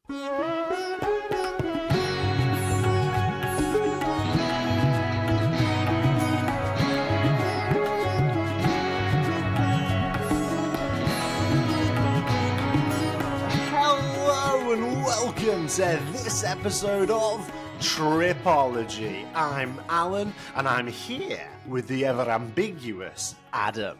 Hello and welcome to this episode of Tripology. I'm Alan and I'm here with the ever ambiguous Adam.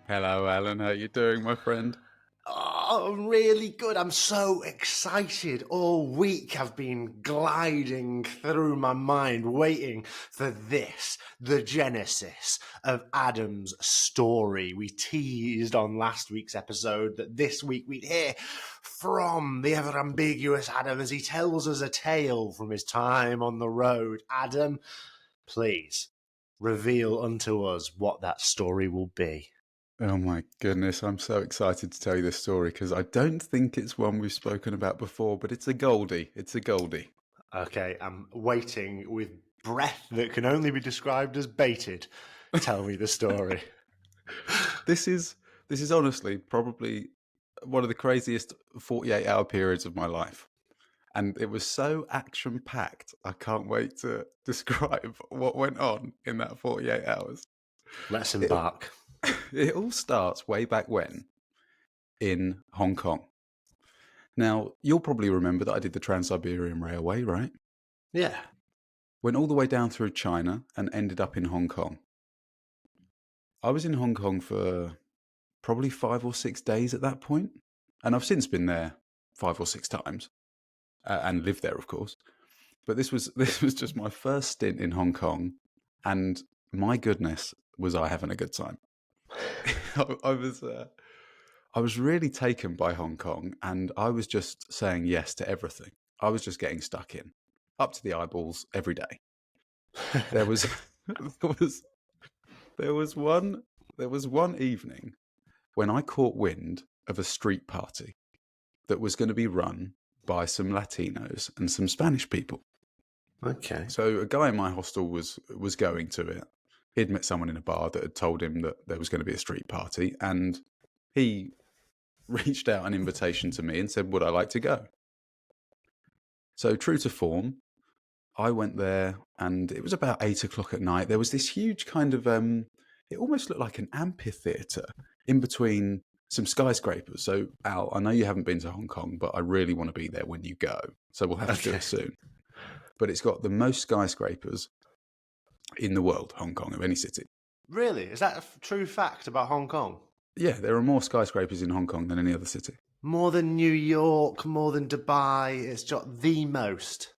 Hello, Alan. How you doing, my friend? Oh, really good. I'm so excited. All week I've been gliding through my mind, waiting for this, the genesis of Adam's story. We teased on last week's episode that this week we'd hear from the ever ambiguous Adam as he tells us a tale from his time on the road. Adam, please reveal unto us what that story will be. Oh my goodness, I'm so excited to tell you this story because I don't think it's one we've spoken about before, but it's a goldie. It's a goldie. Okay, I'm waiting with breath that can only be described as bated. Tell me the story. This is honestly probably one of the craziest 48-hour periods of my life. And it was so action-packed, I can't wait to describe what went on in that 48 hours. Let's embark. It all starts way back when in Hong Kong. Now, you'll probably remember that I did the Trans-Siberian Railway, right? Yeah. Went all the way down through China and ended up in Hong Kong. I was in Hong Kong for probably 5 or 6 days at that point, and I've since been there 5 or 6 times and lived there, of course. But this was just my first stint in Hong Kong, and my goodness, was I having a good time. I was really taken by Hong Kong, and I was just saying yes to everything. I was just getting stuck in, up to the eyeballs every day. There was one evening when I caught wind of a street party that was going to be run by some Latinos and some Spanish people. Okay. So a guy in my hostel was going to it. He'd met someone in a bar that had told him that there was going to be a street party, and he reached out an invitation to me and said, would I like to go? So true to form, I went there, and it was about 8 o'clock at night. There was this huge kind of, it almost looked like an amphitheatre in between some skyscrapers. So Al, I know you haven't been to Hong Kong, but I really want to be there when you go. So we'll have to do it soon. But it's got the most skyscrapers in the world, Hong Kong, of any city. Really? Is that a true fact about Hong Kong? Yeah, there are more skyscrapers in Hong Kong than any other city. More than New York, more than Dubai. It's got the most.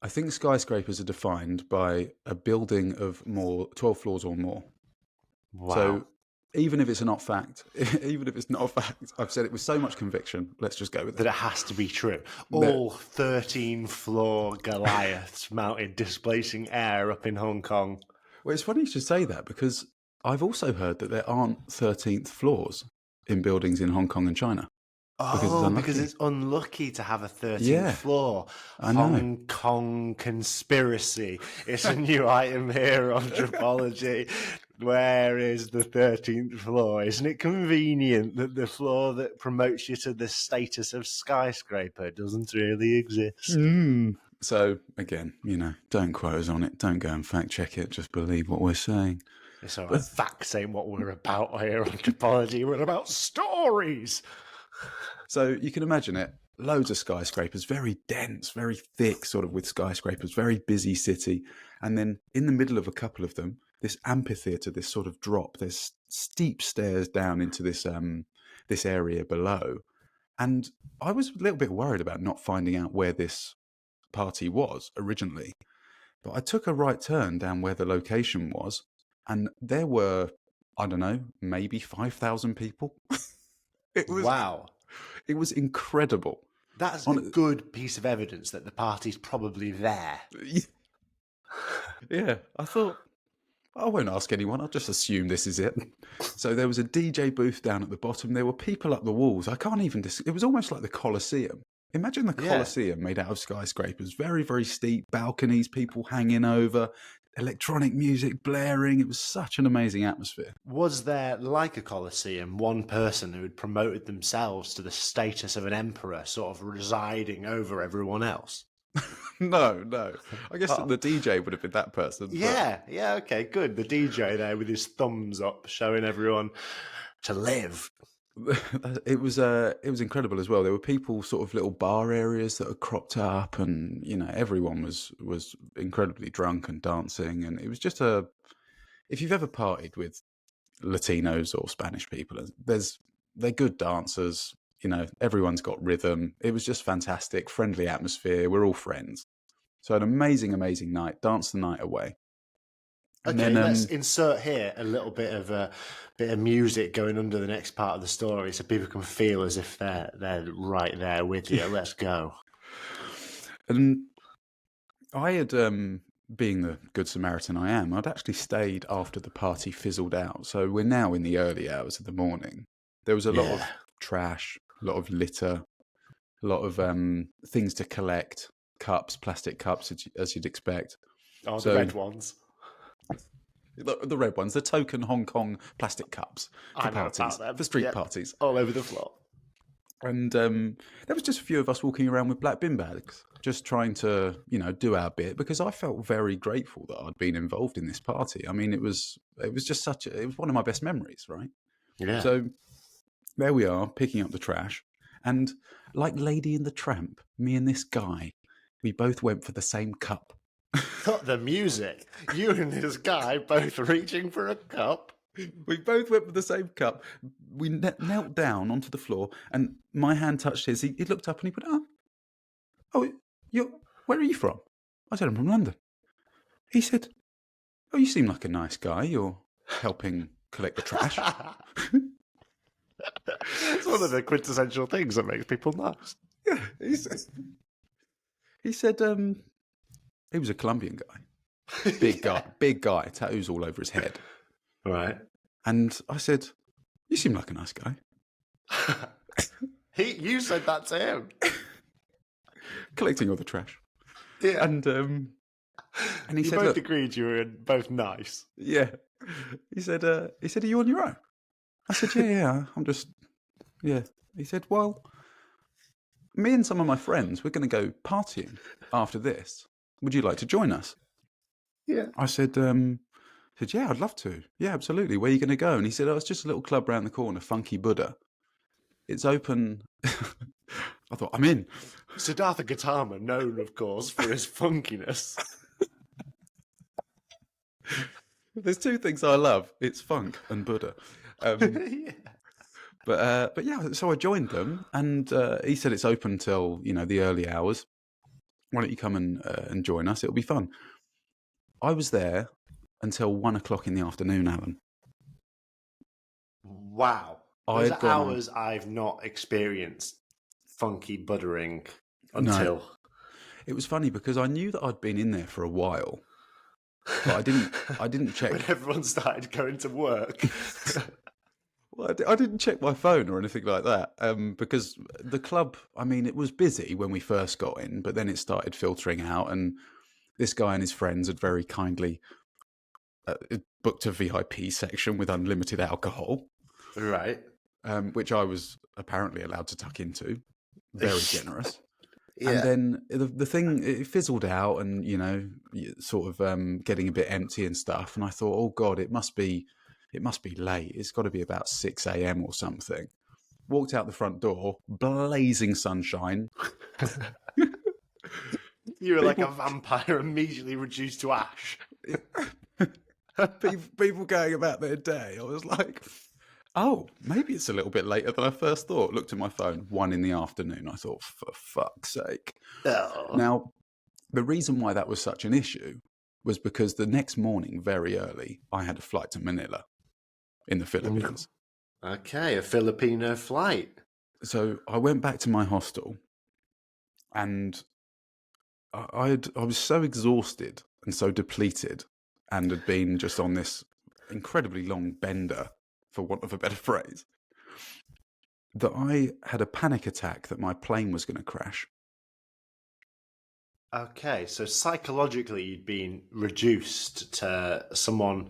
I think skyscrapers are defined by a building of 12 floors or more. Wow. So even if it's not fact, I've said it with so much conviction, let's just go with it. That it has to be true. All 13-floor Goliaths mounted displacing air up in Hong Kong. Well, it's funny you should say that because I've also heard that there aren't 13th floors in buildings in Hong Kong and China. Because it's unlucky to have a 13th floor. I know. Hong Kong conspiracy. It's a new item here on Tripology. Where is the 13th floor? Isn't it convenient that the floor that promotes you to the status of skyscraper doesn't really exist? So, again, don't quote us on it. Don't go and fact check it. Just believe what we're saying. It's all right. Facts ain't what we're about here on Tripology. We're about stories. So you can imagine it. Loads of skyscrapers, very dense, very thick, sort of with skyscrapers, very busy city. And then in the middle of a couple of them, this amphitheatre, this sort of drop, there's steep stairs down into this area below. And I was a little bit worried about not finding out where this party was originally. But I took a right turn down where the location was, and there were, I don't know, maybe 5,000 people. Wow. It was incredible. That's a good piece of evidence that the party's probably there. Yeah, I thought, I won't ask anyone. I'll just assume this is it. So there was a DJ booth down at the bottom. There were people up the walls. I can't even... It was almost like the Colosseum. Imagine the Colosseum made out of skyscrapers. Very, very steep balconies, people hanging over, electronic music blaring. It was such an amazing atmosphere. Was there, like a Colosseum, one person who had promoted themselves to the status of an emperor, sort of residing over everyone else? No. I guess Oh. the DJ would have been that person. Yeah, okay, good. The DJ there with his thumbs up, showing everyone to live. It was incredible as well. There were people, sort of little bar areas that had cropped up, and everyone was incredibly drunk and dancing, and it was just if you've ever partied with Latinos or Spanish people, they're good dancers. Everyone's got rhythm. It was just fantastic, friendly atmosphere. We're all friends. So an amazing night. Danced the night away. And Okay, then, let's insert here a little bit of music going under the next part of the story, so people can feel as if they're right there with you. Let's go. And I had, being the good Samaritan I am, I'd actually stayed after the party fizzled out. So we're now in the early hours of the morning. There was a lot of trash, a lot of litter, a lot of things to collect, cups, plastic cups, as you'd expect. Oh, the red ones. The red ones, the token Hong Kong plastic cups for parties, for street parties. All over the floor. And there was just a few of us walking around with black bin bags, just trying to, do our bit, because I felt very grateful that I'd been involved in this party. I mean, it was just it was one of my best memories, right? Yeah. So there we are, picking up the trash. And like Lady and the Tramp, me and this guy, we both went for the same cup. Cut the music. You and this guy both reaching for a cup. We both went for the same cup. We knelt down onto the floor, and my hand touched his. He looked up and he went, where are you from? I said, I'm from London. He said, oh, you seem like a nice guy. You're helping collect the trash. It's one of the quintessential things that makes people nice. Yeah, he said, he was a Colombian guy. Big guy, tattoos all over his head. Right. And I said, you seem like a nice guy. You said that to him. Collecting all the trash. Yeah. And he said, both look, agreed you were both nice. Yeah. He said, are you on your own? I said, yeah, I'm just, yeah. He said, well, me and some of my friends, we're going to go partying after this. Would you like to join us? Yeah. I said, yeah, I'd love to. Yeah, absolutely. Where are you going to go? And he said, oh, it's just a little club round the corner, Funky Buddha. It's open. I thought, I'm in. Siddhartha Gautama, known, of course, for his funkiness. There's two things I love. It's funk and Buddha. Yeah. But yeah, so I joined them, and he said it's open till, the early hours. Why don't you come and join us? It'll be fun. I was there until 1 o'clock in the afternoon, Alan. Wow. Those are hours I've not experienced funky buttering until. No. It was funny because I knew that I'd been in there for a while, but I didn't check. When everyone started going to work. Well, I didn't check my phone or anything like that, because the club, I mean, it was busy when we first got in, but then it started filtering out, and this guy and his friends had very kindly booked a VIP section with unlimited alcohol. Right. Which I was apparently allowed to tuck into. Very generous. Yeah. And then the thing, it fizzled out, and, sort of getting a bit empty and stuff, and I thought, oh God, it must be late. It's got to be about 6 a.m. or something. Walked out the front door, blazing sunshine. You were like a vampire immediately reduced to ash. People going about their day. I was like, oh, maybe it's a little bit later than I first thought. Looked at my phone, 1 in the afternoon. I thought, for fuck's sake. Oh. Now, the reason why that was such an issue was because the next morning, very early, I had a flight to Manila in the Philippines. Okay, a Filipino flight. So I went back to my hostel, and I was so exhausted and so depleted, and had been just on this incredibly long bender, for want of a better phrase, that I had a panic attack that my plane was going to crash. Okay, so psychologically, you'd been reduced to someone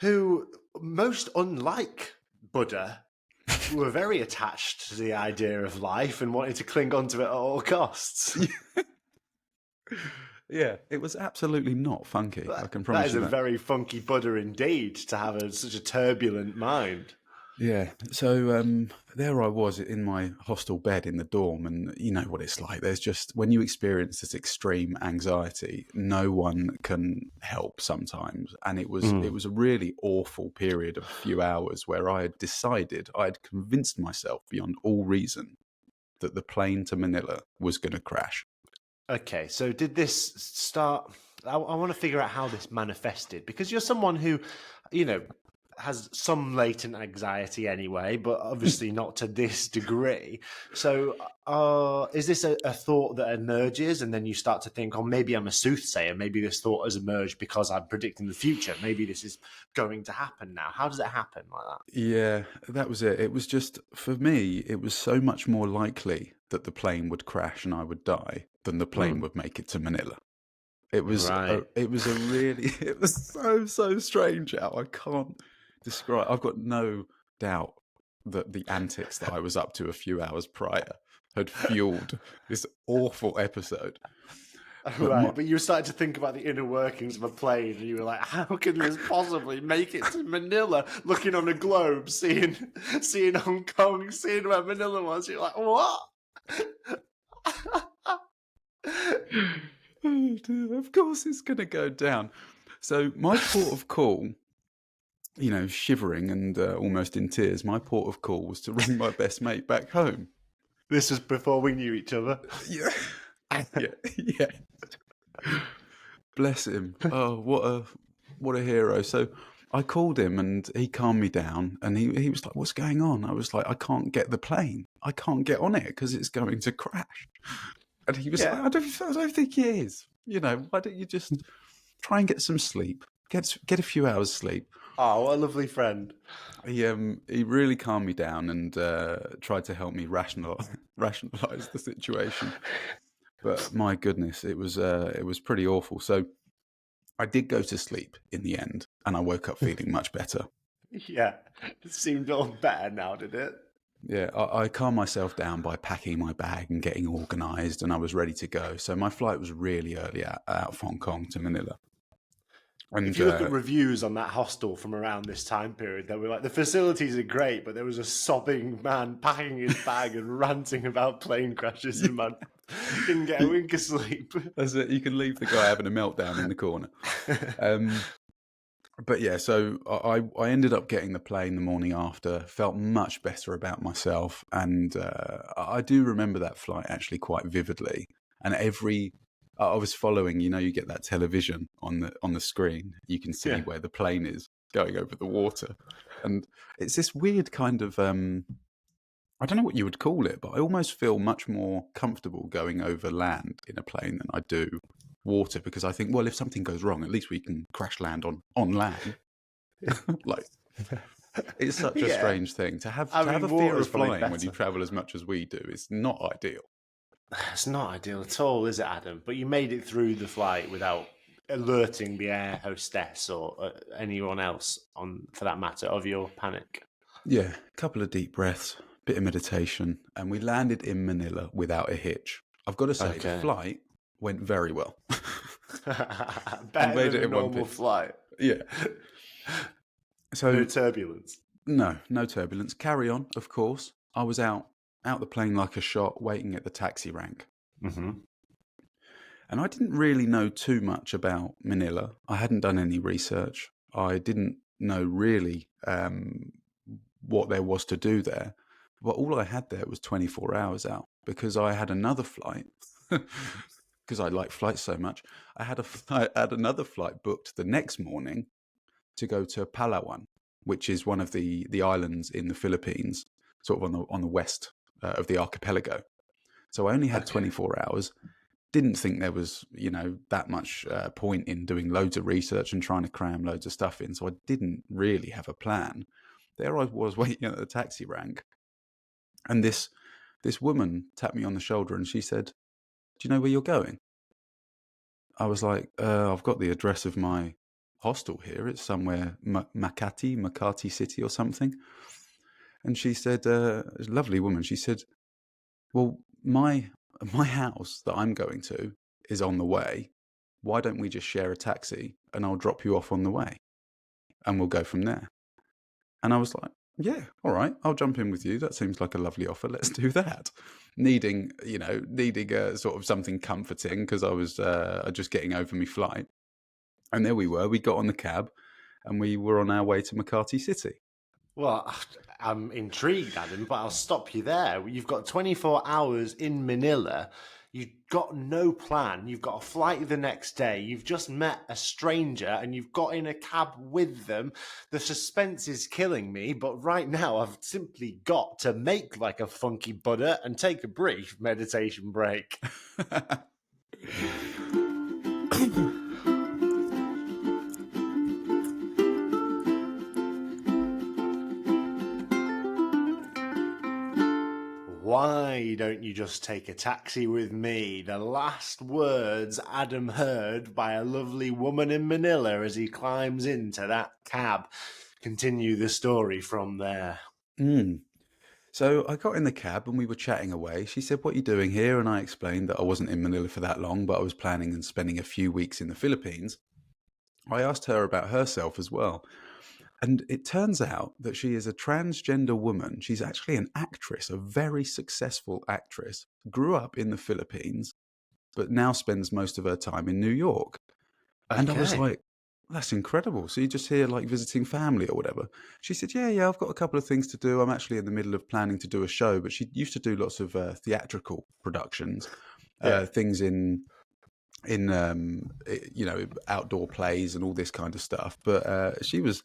who, most unlike Buddha, were very attached to the idea of life and wanted to cling on to it at all costs. Yeah, it was absolutely not funky. I can That promise is you a that. very funky Buddha indeed, to have such a turbulent mind. Yeah. So there I was in my hostel bed in the dorm, and you know what it's like. There's just when you experience this extreme anxiety, no one can help sometimes, and it was a really awful period of a few hours where I had decided, I had convinced myself beyond all reason that the plane to Manila was going to crash. Okay, so did this start? I want to figure out how this manifested, because you're someone who, you know, has some latent anxiety anyway, but obviously not to this degree. So, is this a thought that emerges and then you start to think, oh, maybe I'm a soothsayer. Maybe this thought has emerged because I'm predicting the future. Maybe this is going to happen now. How does it happen like that? Yeah, that was it. It was just, for me, it was so much more likely that the plane would crash and I would die than the plane would make it to Manila. Right. It was a really, it was so strange how I can't describe. I've got no doubt that the antics that I was up to a few hours prior had fueled this awful episode. But my, Right, but you started to think about the inner workings of a plane, and you were like, "How can this possibly make it to Manila?" Looking on a globe, seeing Hong Kong, seeing where Manila was. You're like, "What?" oh dear, of course it's going to go down. So my port of call, you know, shivering and almost in tears, my port of call was to ring my best mate back home. This was before we knew each other. Yeah, yeah, yeah. Bless him. Oh, what a hero. So I called him and he calmed me down, and he was like, "What's going on?" I was like, "I can't get the plane. I can't get on it because it's going to crash." And he was like, Yeah. I don't think it is. You know, why don't you just try and get some sleep? Get a few hours sleep. Oh, what a lovely friend. He really calmed me down and tried to help me rationalize the situation. But my goodness, it was pretty awful. So I did go to sleep in the end, and I woke up feeling much better. Yeah, it seemed all better now, did it? Yeah, I calmed myself down by packing my bag and getting organised, and I was ready to go. So my flight was really early out of Hong Kong to Manila. If And you look at reviews on that hostel from around this time period, they were like, the facilities are great, but there was a sobbing man packing his bag and ranting about plane crashes, and man didn't get a wink of sleep. that's it. You can leave the guy having a meltdown in the corner. But yeah, so I ended up getting the plane the morning after, felt much better about myself. And I do remember that flight actually quite vividly. And I was following, you know, you get that television on the screen. You can see Yeah. where the plane is going over the water. And it's this weird kind of, I don't know what you would call it, but I almost feel much more comfortable going over land in a plane than I do water, because I think, well, if something goes wrong, at least we can crash land on land. Like, it's such a Yeah. strange thing to have I to have mean, a fear water's of probably flying when you better. travel as much as we do. It's not ideal. It's not ideal at all, is it, Adam? But you made it through the flight without alerting the air hostess or anyone else, on for that matter, of your panic. Yeah, a couple of deep breaths, bit of meditation, and we landed in Manila without a hitch. I've got to say, the Okay. flight went very well. We Better made than it a in one normal piece. flight. Yeah. No So turbulence. no turbulence. Carry on, of course. I was out the plane like a shot, waiting at the taxi rank. Mm-hmm. And I didn't really know too much about Manila. I hadn't done any research. I didn't know really what there was to do there. But all I had there was 24 hours out, because I had another flight. Because I like flights so much, I had another flight booked the next morning to go to Palawan, which is one of the islands in the Philippines, sort of on the west of the archipelago. So I only had 24 hours. Didn't think there was, you know, that much point in doing loads of research and trying to cram loads of stuff in. So I didn't really have a plan. There I was waiting at the taxi rank, and this woman tapped me on the shoulder and she said, "Do you know where you're going?" I was like, I've got the address of my hostel here. It's somewhere Makati City or something. And she said, a lovely woman. She said, well, my house that I'm going to is on the way. Why don't we just share a taxi and I'll drop you off on the way and we'll go from there? And I was like, yeah, all right, I'll jump in with you. That seems like a lovely offer. Let's do that. Needing sort of something comforting because I was just getting over my flight. And there we were. We got on the cab and we were on our way to Makati City. Well, I'm intrigued, Adam, but I'll stop you there. You've got 24 hours in Manila. You've got no plan. You've got a flight the next day. You've just met a stranger and you've got in a cab with them. The suspense is killing me, but right now I've simply got to make like a funky Buddha and take a brief meditation break. Why don't you just take a taxi with me? The last words Adam heard by a lovely woman in Manila as he climbs into that cab. Continue the story from there. So I got in the cab and we were chatting away. She said, what are you doing here? And I explained that I wasn't in Manila for that long, but I was planning on spending a few weeks in the Philippines. I asked her about herself as well. And it turns out that she is a transgender woman. She's actually an actress, a very successful actress, grew up in the Philippines, but now spends most of her time in New York. And I was like, that's incredible. So you're just here like visiting family or whatever. She said, yeah, I've got a couple of things to do. I'm actually in the middle of planning to do a show, but she used to do lots of theatrical productions, things in outdoor plays and all this kind of stuff. But she was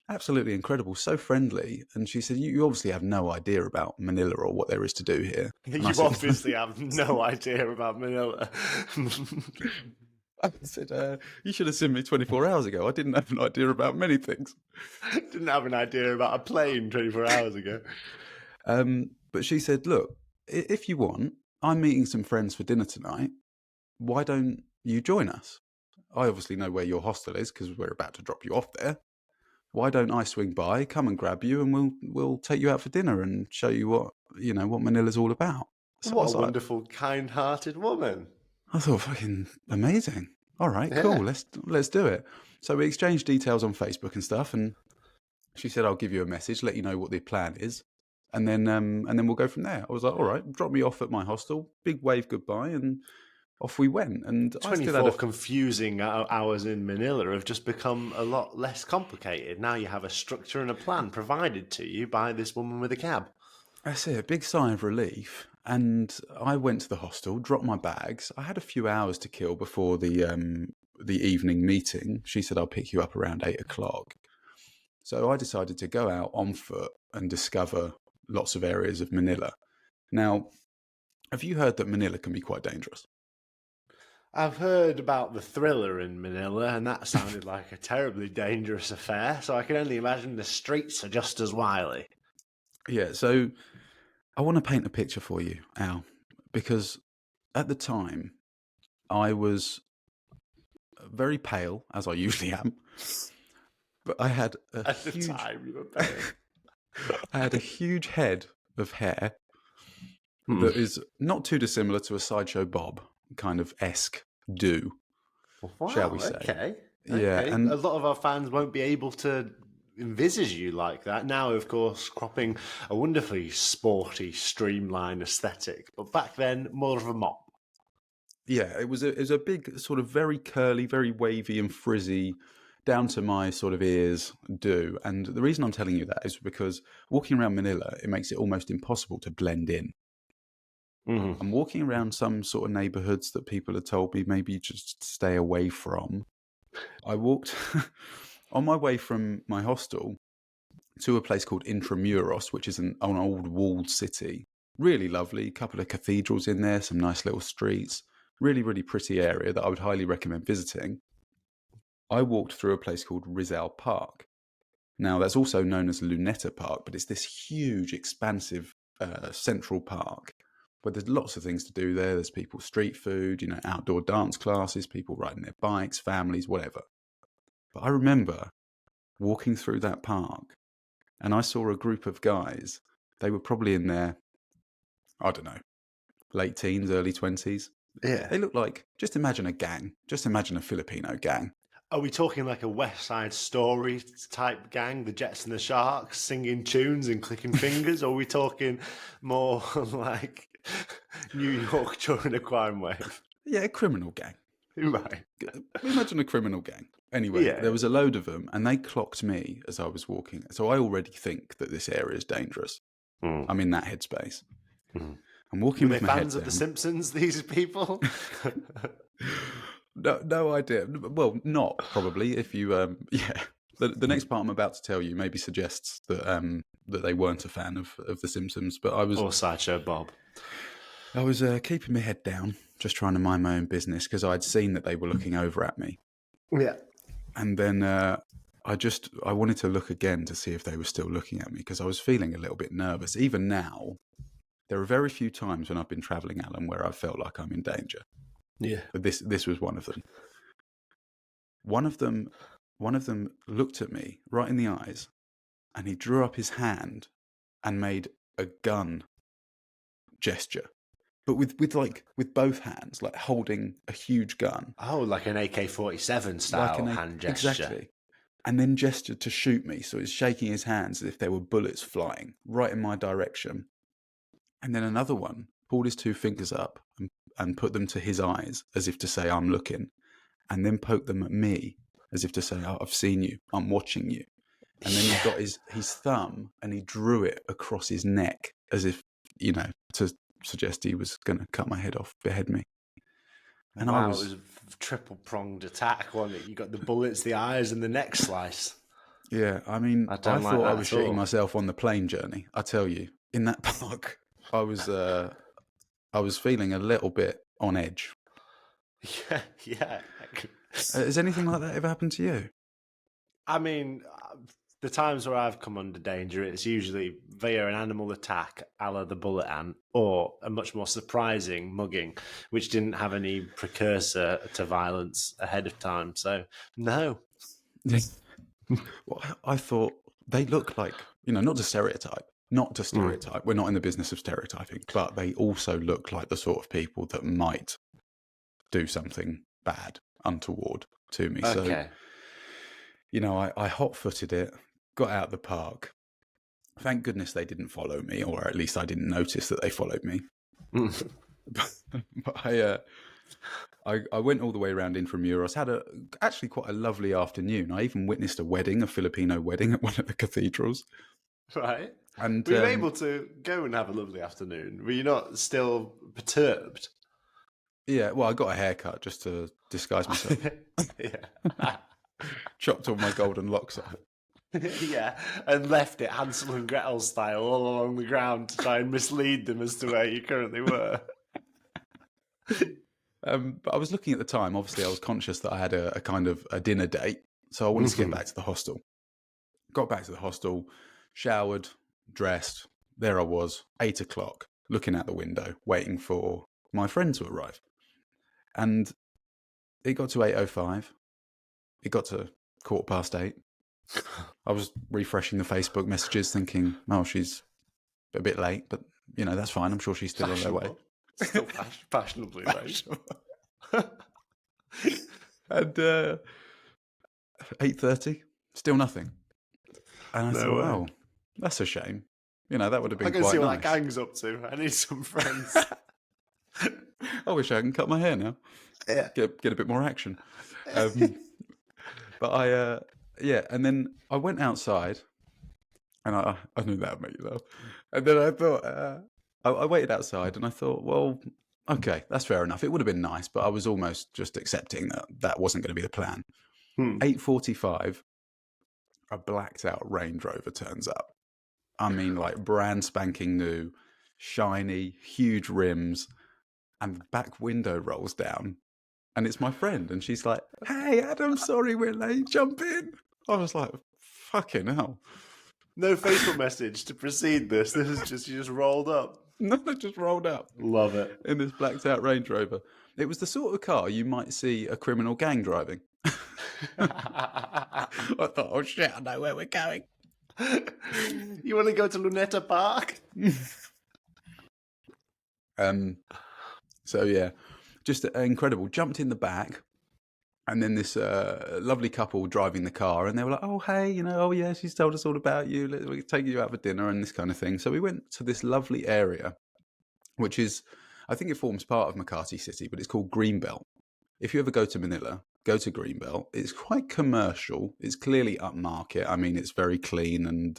absolutely incredible, so friendly. And she said, you obviously have no idea about Manila or what there is to do here. And You obviously have no idea about Manila. I said, you should have seen me 24 hours ago. I didn't have an idea about many things. Didn't have an idea about a plane 24 hours ago. But she said, look, if you want, I'm meeting some friends for dinner tonight. Why don't you join us? I obviously know where your hostel is because we're about to drop you off there. Why don't I swing by, come and grab you, and we'll take you out for dinner and show you what Manila's all about. So what a wonderful, kind-hearted woman. I thought, fucking amazing. All right, cool. Let's do it. So we exchanged details on Facebook and stuff, and she said, I'll give you a message, let you know what the plan is, and then we'll go from there. I was like, all right, drop me off at my hostel, big wave goodbye, and off we went. And 24 confusing hours in Manila have just become a lot less complicated. Now you have a structure and a plan provided to you by this woman with a cab. That's it, a big sigh of relief. And I went to the hostel, dropped my bags. I had a few hours to kill before the evening meeting. She said, I'll pick you up around 8 o'clock. So I decided to go out on foot and discover lots of areas of Manila. Now, have you heard that Manila can be quite dangerous? I've heard about the Thrilla in Manila, and that sounded like a terribly dangerous affair, so I can only imagine the streets are just as wily. Yeah, so I want to paint a picture for you, Al, because at the time I was very pale, as I usually am, but I had a huge head of hair that is not too dissimilar to a Sideshow Bob kind of esque do, shall we say. Okay. Yeah, and a lot of our fans won't be able to envisage you like that. Now, of course, cropping a wonderfully sporty, streamlined aesthetic, but back then, more of a mop. Yeah, it was a big sort of very curly, very wavy and frizzy, down to my sort of ears do. And the reason I'm telling you that is because walking around Manila, it makes it almost impossible to blend in. Mm-hmm. I'm walking around some sort of neighborhoods that people had told me maybe just stay away from. I walked on my way from my hostel to a place called Intramuros, which is an old walled city. Really lovely, couple of cathedrals in there, some nice little streets. Really, really pretty area that I would highly recommend visiting. I walked through a place called Rizal Park. Now, that's also known as Luneta Park, but it's this huge, expansive central park But there's lots of things to do there. There's people, street food, you know, outdoor dance classes, people riding their bikes, families, whatever. But I remember walking through that park and I saw a group of guys. They were probably in their, I don't know, late teens, early 20s. Yeah. They looked like, just imagine a gang. Just imagine a Filipino gang. Are we talking like a West Side Story type gang, the Jets and the Sharks, singing tunes and clicking fingers? Or are we talking more like New York during a crime wave? Yeah, a criminal gang. Right. Imagine a criminal gang. Anyway, Yeah. there was a load of them, and they clocked me as I was walking. So I already think that this area is dangerous. I'm in that headspace. I'm walking Were with they my head fans of down. The Simpsons, these people? No idea. Well, not probably. If you, the next part I'm about to tell you maybe suggests that that they weren't a fan of The Simpsons. But I was, Or Sideshow Bob. I was keeping my head down, just trying to mind my own business because I'd seen that they were looking over at me. Yeah. And then I wanted to look again to see if they were still looking at me because I was feeling a little bit nervous. Even now, there are very few times when I've been travelling, Alan, where I felt like I'm in danger. Yeah. But this was one of them. One of them looked at me right in the eyes, and he drew up his hand and made a gun gesture, but with both hands, like holding a huge gun. Oh, like an AK-47 style hand gesture. Exactly. And then gestured to shoot me, so he's shaking his hands as if there were bullets flying right in my direction. And then another one pulled his two fingers up and put them to his eyes as if to say, I'm looking, and then poked them at me as if to say, oh, I've seen you, I'm watching you. And then he got his thumb and he drew it across his neck as if, you know, to suggest he was going to cut my head off, behead me. And wow, it was a triple-pronged attack, wasn't it? You got the bullets, the eyes, and the neck slice. Yeah, I mean, I thought I was shitting myself on the plane journey. I tell you, in that park, I was feeling a little bit on edge. Yeah. Has anything like that ever happened to you? I mean, the times where I've come under danger, it's usually via an animal attack, a la the bullet ant, or a much more surprising mugging, which didn't have any precursor to violence ahead of time. So, no. Well, I thought they look like, you know, not to stereotype. We're not in the business of stereotyping, but they also look like the sort of people that might do something bad, untoward to me. Okay. So, you know, I hot-footed it, got out of the park. Thank goodness they didn't follow me, or at least I didn't notice that they followed me. But I went all the way around Intramuros, had actually quite a lovely afternoon. I even witnessed a Filipino wedding at one of the cathedrals. Right. And were you able to go and have a lovely afternoon? Were you not still perturbed? Yeah, well, I got a haircut just to disguise myself. Yeah. Chopped all my golden locks off. Yeah, and left it Hansel and Gretel style all along the ground to try and mislead them as to where you currently were. But I was looking at the time. Obviously, I was conscious that I had a kind of a dinner date, so I wanted to get back to the hostel. Got back to the hostel, showered, dressed. There I was, 8 o'clock, looking out the window, waiting for my friend to arrive. And it got to 8:05. It got to 8:15. I was refreshing the Facebook messages thinking, oh, she's a bit late, but, you know, that's fine. I'm sure she's still on her way. Still fashionably late. And 8:30, still nothing. And I thought, oh, that's a shame. You know, that would have been quite nice. I can see what that gang's up to. I need some friends. I wish I can cut my hair now. Yeah. Get a bit more action. But and then I went outside, and I knew that would make you laugh. And then I thought, I waited outside, and I thought, well, okay, that's fair enough. It would have been nice, but I was almost just accepting that wasn't going to be the plan. 8:45, a blacked out Range Rover turns up. I mean, like brand spanking new, shiny, huge rims, and the back window rolls down. And it's my friend, and she's like, hey, Adam, sorry we're late, jump in. I was like, fucking hell. No Facebook message to precede this. This is just, you just rolled up. Nana just rolled up Love it. in this blacked out Range Rover. It was the sort of car you might see a criminal gang driving. I thought, oh shit, I know where we're going. You want to go to Luneta Park? So yeah, just incredible. Jumped in the back, and then this lovely couple driving the car, and they were like, "Oh hey, oh yeah, she's told us all about you. We're taking you out for dinner and this kind of thing." So we went to this lovely area, which is, I think it forms part of Makati City, but it's called Greenbelt. If you ever go to Manila, go to Greenbelt. It's quite commercial. It's clearly upmarket. I mean, it's very clean and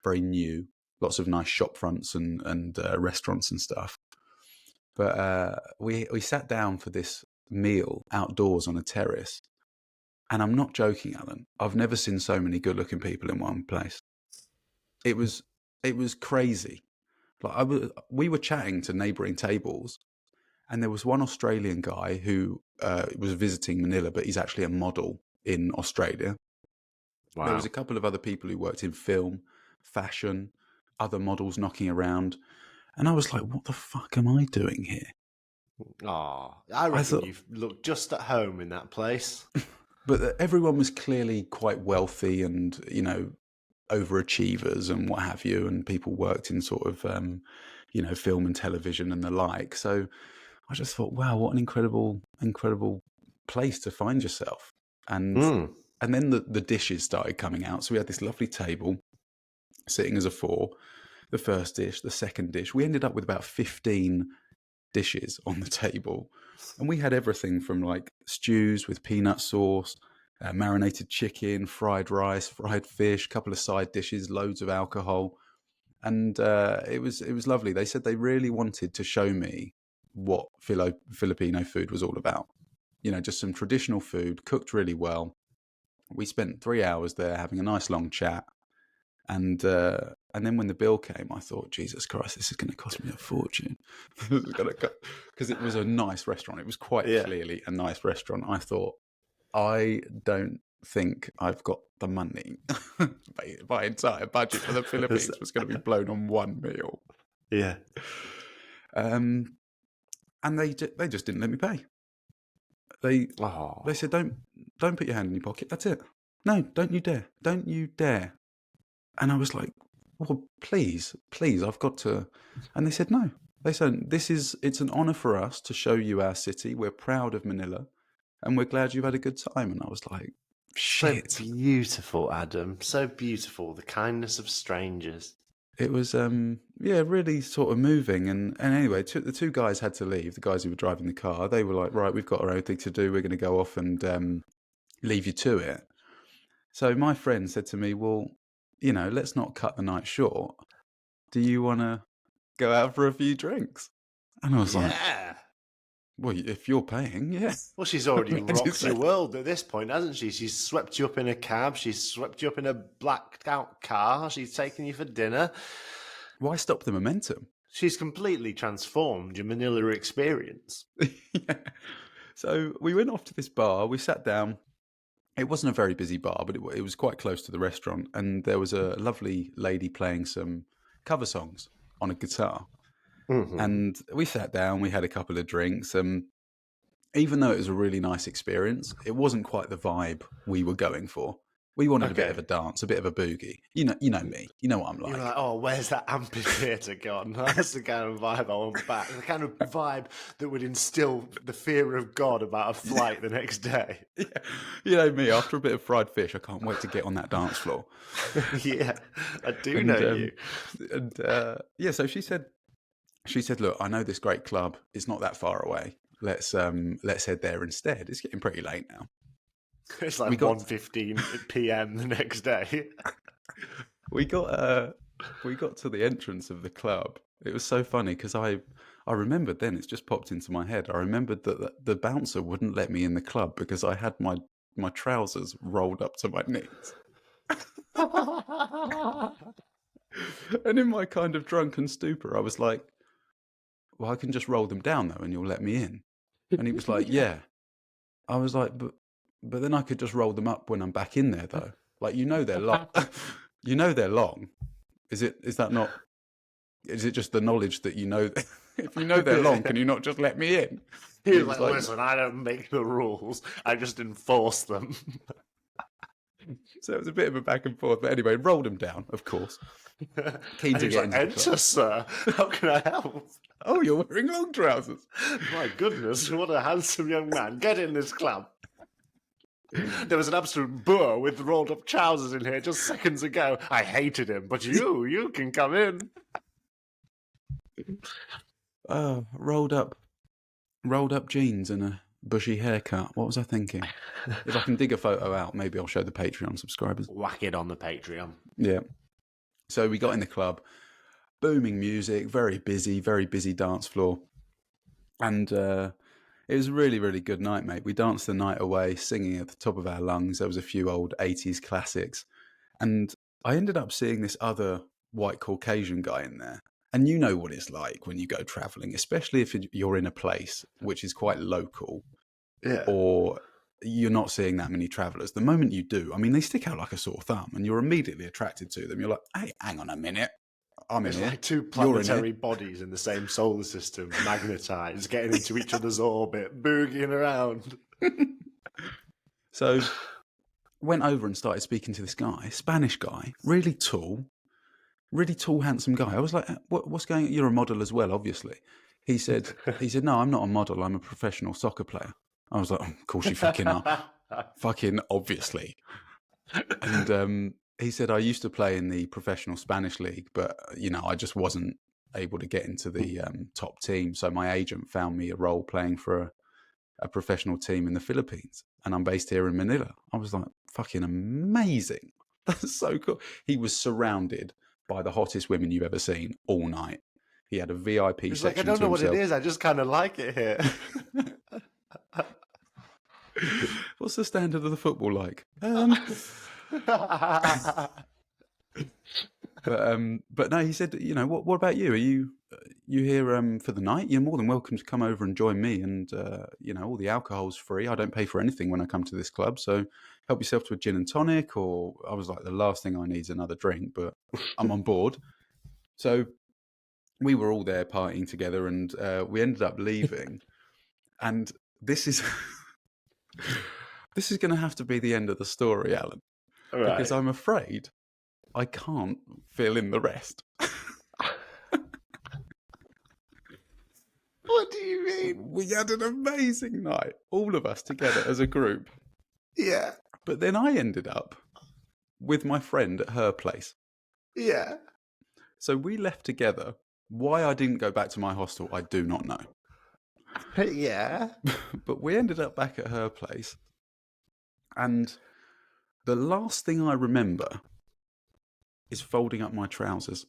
very new. Lots of nice shop fronts and restaurants and stuff. But we sat down for this meal outdoors on a terrace. And I'm not joking, Alan. I've never seen so many good-looking people in one place. It was crazy. Like we were chatting to neighbouring tables, and there was one Australian guy who was visiting Manila, but he's actually a model in Australia. Wow. There was a couple of other people who worked in film, fashion, other models knocking around. And I was like, what the fuck am I doing here? Oh, I reckon you look just at home in that place. But everyone was clearly quite wealthy and, overachievers and what have you. And people worked in sort of, film and television and the like. So I just thought, wow, what an incredible place to find yourself. And then the dishes started coming out. So we had this lovely table sitting as a four. The first dish, the second dish. We ended up with about 15 dishes on the table. And we had everything from like stews with peanut sauce, marinated chicken, fried rice, fried fish, couple of side dishes, loads of alcohol. And it was lovely. They said they really wanted to show me what Filipino food was all about. Just some traditional food, cooked really well. We spent 3 hours there having a nice long chat. And then when the bill came, I thought, Jesus Christ, this is going to cost me a fortune. Because it was a nice restaurant. It was quite clearly a nice restaurant. I thought, I don't think I've got the money. My entire budget for the Philippines was going to be blown on one meal. Yeah. And they just didn't let me pay. They said, don't put your hand in your pocket. That's it. No, don't you dare. Don't you dare. And I was like, well, please, I've got to. And they said, no. They said, it's an honour for us to show you our city. We're proud of Manila and we're glad you've had a good time. And I was like, shit. So beautiful, Adam. So beautiful. The kindness of strangers. It was, really sort of moving. And anyway, the two guys had to leave, the guys who were driving the car. They were like, right, we've got our own thing to do. We're going to go off and leave you to it. So my friend said to me, well, let's not cut the night short. Do you want to go out for a few drinks? And I was like, well, if you're paying, yeah. Well, she's already rocked your world at this point, hasn't she? She's swept you up in a cab. She's swept you up in a blacked out car. She's taken you for dinner. Why stop the momentum? She's completely transformed your Manila experience. Yeah. So we went off to this bar. We sat down. It wasn't a very busy bar, but it was quite close to the restaurant. And there was a lovely lady playing some cover songs on a guitar. Mm-hmm. And we sat down, we had a couple of drinks. Even though it was a really nice experience, it wasn't quite the vibe we were going for. We wanted a bit of a dance, a bit of a boogie. You know me. You know what I'm like. You're like, oh, where's that amphitheatre gone? That's the kind of vibe I want back. The kind of vibe that would instill the fear of God about a flight the next day. Yeah. You know me, after a bit of fried fish, I can't wait to get on that dance floor. Yeah, I do know you. And so she said, look, I know this great club. It's not that far away. Let's head there instead. It's getting pretty late now. It's like 1:15 p.m. the next day. We got to the entrance of the club. It was so funny because I remembered then, it's just popped into my head. I remembered that the bouncer wouldn't let me in the club because I had my trousers rolled up to my knees. And in my kind of drunken stupor, I was like, well, I can just roll them down though and you'll let me in. And he was like, yeah. I was like, but then I could just roll them up when I'm back in there though. Like, they're long. They're long. Is that not? Is it just the knowledge that you know? If you know they're long, can you not just let me in? He was like, listen, I don't make the rules. I just enforce them. So it was a bit of a back and forth. But anyway, rolled him down, of course. Keen to get into the enter, sir. How can I help? Oh, you're wearing long trousers. My goodness, what a handsome young man. Get in this club. There was an absolute boor with rolled up trousers in here just seconds ago. I hated him, but you can come in. Rolled up jeans and a bushy haircut. What was I thinking? If I can dig a photo out, maybe I'll show the Patreon subscribers. Whack it on the Patreon. Yeah. So we got in the club, booming music, very busy dance floor. And it was a really, really good night, mate. We danced the night away, singing at the top of our lungs. There was a few old 80s classics. And I ended up seeing this other white Caucasian guy in there. And you know what it's like when you go traveling, especially if you're in a place which is quite local, or you're not seeing that many travelers. The moment you do, I mean, they stick out like a sore thumb and you're immediately attracted to them. You're like, hey, hang on a minute. I'm in here. It's like two planetary bodies in the same solar system, magnetized, getting into each other's orbit, boogieing around. So went over and started speaking to this guy, Spanish guy, really tall, handsome guy. I was like, what's going on? You're a model as well, obviously. He said, no, I'm not a model. I'm a professional soccer player. I was like, of course you fucking are. Fucking obviously. And he said, I used to play in the professional Spanish league, but, I just wasn't able to get into the top team. So my agent found me a role playing for a professional team in the Philippines. And I'm based here in Manila. I was like, fucking amazing. That's so cool. He was surrounded by the hottest women you've ever seen all night. He had a VIP He's section. Like, I don't know what it is. I just kind of like it here. What's the standard of the football like? But no, he said, what about you? Are you here for the night? You're more than welcome to come over and join me. And, all the alcohol's free. I don't pay for anything when I come to this club. So help yourself to a gin and tonic. Or I was like, the last thing I need is another drink, but I'm on board. So we were all there partying together and we ended up leaving. And this is going to have to be the end of the story, Alan. Right. Because I'm afraid I can't fill in the rest. What do you mean? We had an amazing night, all of us together as a group. Yeah. But then I ended up with my friend at her place. Yeah. So we left together. Why I didn't go back to my hostel, I do not know. Yeah. But we ended up back at her place. And the last thing I remember is folding up my trousers.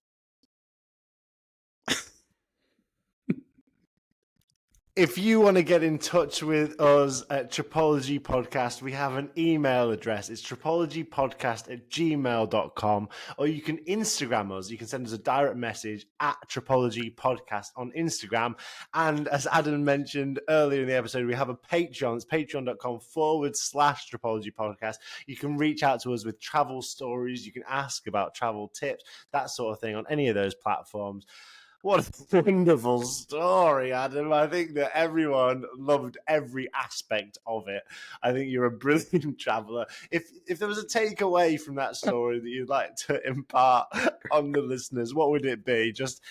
If you want to get in touch with us at Tripology Podcast, we have an email address. It's tripologypodcast@gmail.com, or you can Instagram us. You can send us a direct message at Tripology Podcast on Instagram. And as Adam mentioned earlier in the episode, we have a Patreon. It's patreon.com/Tripology Podcast. You can reach out to us with travel stories. You can ask about travel tips, that sort of thing on any of those platforms. What a wonderful story, Adam. I think that everyone loved every aspect of it. I think you're a brilliant traveller. If there was a takeaway from that story that you'd like to impart on the listeners, what would it be? Just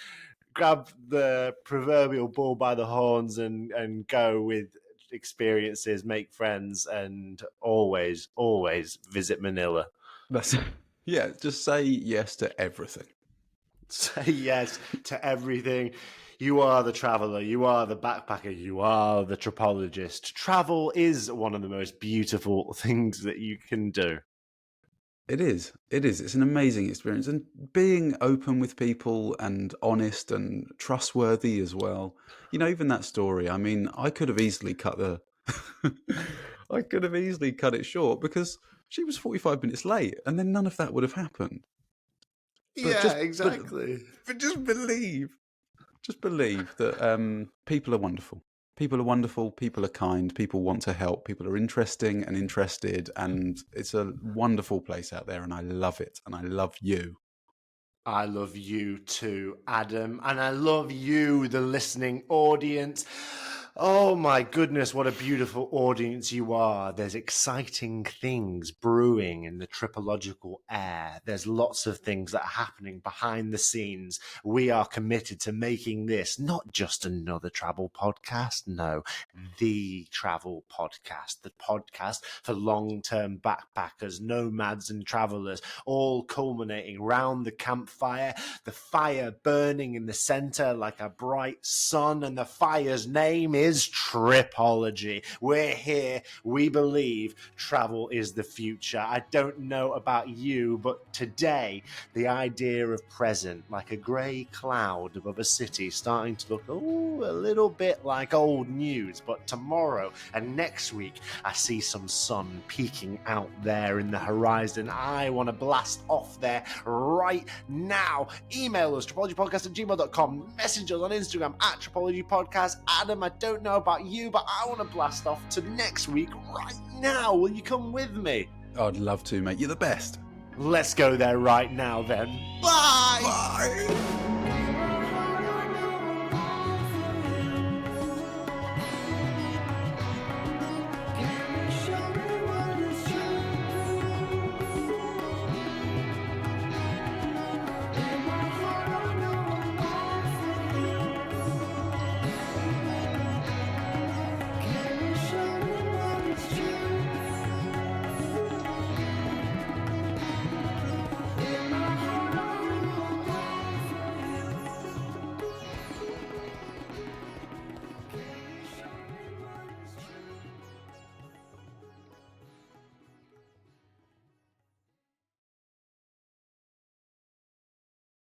grab the proverbial bull by the horns and go with experiences, make friends, and always, always visit Manila. Just say yes to everything. Say yes to everything. You are the traveller, you are the backpacker, you are the tripologist. Travel is one of the most beautiful things that you can do. It is. It's an amazing experience. And being open with people and honest and trustworthy as well. Even that story, I mean, I could have easily cut it short because she was 45 minutes late and then none of that would have happened. Exactly. But just believe that people are wonderful. People are wonderful. People are kind. People want to help. People are interesting and interested. And it's a wonderful place out there. And I love it. And I love you. I love you too, Adam, and I love you, the listening audience. Oh my goodness, what a beautiful audience you are. There's exciting things brewing in the tripological air. There's lots of things that are happening behind the scenes. We are committed to making this not just another travel podcast, no, the travel podcast, the podcast for long-term backpackers, nomads and travelers, all culminating round the campfire, the fire burning in the center like a bright sun, and the fire's name is tripology. We're here. We believe travel is the future. I don't know about you, but today the idea of present, like a grey cloud above a city, starting to look a little bit like old news. But tomorrow and next week, I see some sun peeking out there in the horizon. I want to blast off there right now. Email us, tripologypodcast@gmail.com. Message us on Instagram @tripologypodcast. Adam, I don't know about you, but I want to blast off to next week right now. Will you come with me? I'd love to, mate. You're the best. Let's go there right now then. Bye! Bye.